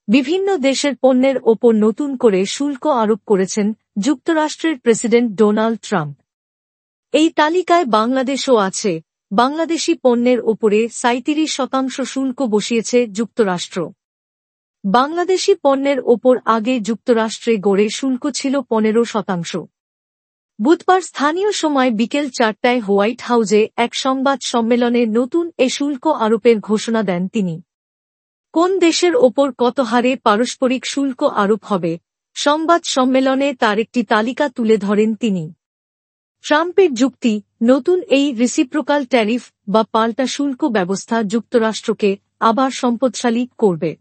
বিভিন্ন দেশের পণ্যের ওপর নতুন করে শুল্ক আরোপ করেছেন যুক্তরাষ্ট্রের প্রেসিডেন্ট ডোনাল্ড ট্রাম্প। এই তালিকায় বাংলাদেশও আছে। বাংলাদেশি পণ্যের ওপরে ৩৭% শুল্ক বসিয়েছে যুক্তরাষ্ট্র। বাংলাদেশি পণ্যের ওপর আগে যুক্তরাষ্ট্রে গড়ে শুল্ক ছিল ১৫%। বুধবার স্থানীয় সময় বিকেল ৪টায় হোয়াইট হাউজে এক সংবাদ সম্মেলনে নতুন এ শুল্ক আরোপের ঘোষণা দেন তিনি। কোন দেশের ওপর কত হারে পারস্পরিক শুল্ক আরোপ হবে, সংবাদ সম্মেলনে তার একটি তালিকা তুলে ধরেন তিনি। ট্রাম্পের যুক্তি, নতুন এই রিসিপ্রোকাল ট্যারিফ বা পাল্টা শুল্ক ব্যবস্থা যুক্তরাষ্ট্রকে আবার সম্পদশালী করবে।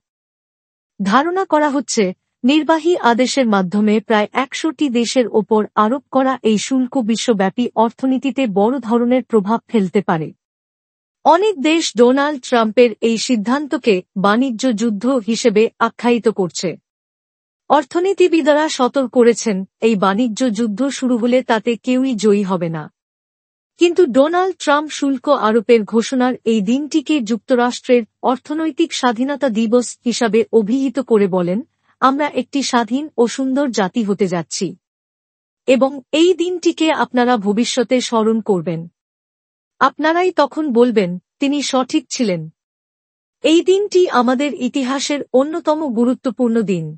ধারণা করা হচ্ছে, নির্বাহী আদেশের মাধ্যমে প্রায় ১০০টি দেশের ওপর আরোপ করা এই শুল্ক বিশ্বব্যাপী অর্থনীতিতে বড় ধরনের প্রভাব ফেলতে পারে। অনেক দেশ ডোনাল্ড ট্রাম্পের এই সিদ্ধান্তকে বাণিজ্য যুদ্ধ হিসেবে আখ্যায়িত করছে। অর্থনীতিবিদরা সতর্ক করেছেন, এই বাণিজ্য যুদ্ধ শুরু হলে তাতে কেউই জয়ী হবে না। কিন্তু ডোনাল্ড ট্রাম্প শুল্ক আরোপের ঘোষণার এই দিনটিকে যুক্তরাষ্ট্রের অর্থনৈতিক স্বাধীনতা দিবস হিসাবে অভিহিত করে বলেন, আমরা একটি স্বাধীন ও সুন্দর জাতি হতে যাচ্ছি এবং এই দিনটিকে আপনারা ভবিষ্যতে স্মরণ করবেন। আপনারাই তখন বলবেন, তিনি সঠিক ছিলেন। এই দিনটি আমাদের ইতিহাসের অন্যতম গুরুত্বপূর্ণ দিন।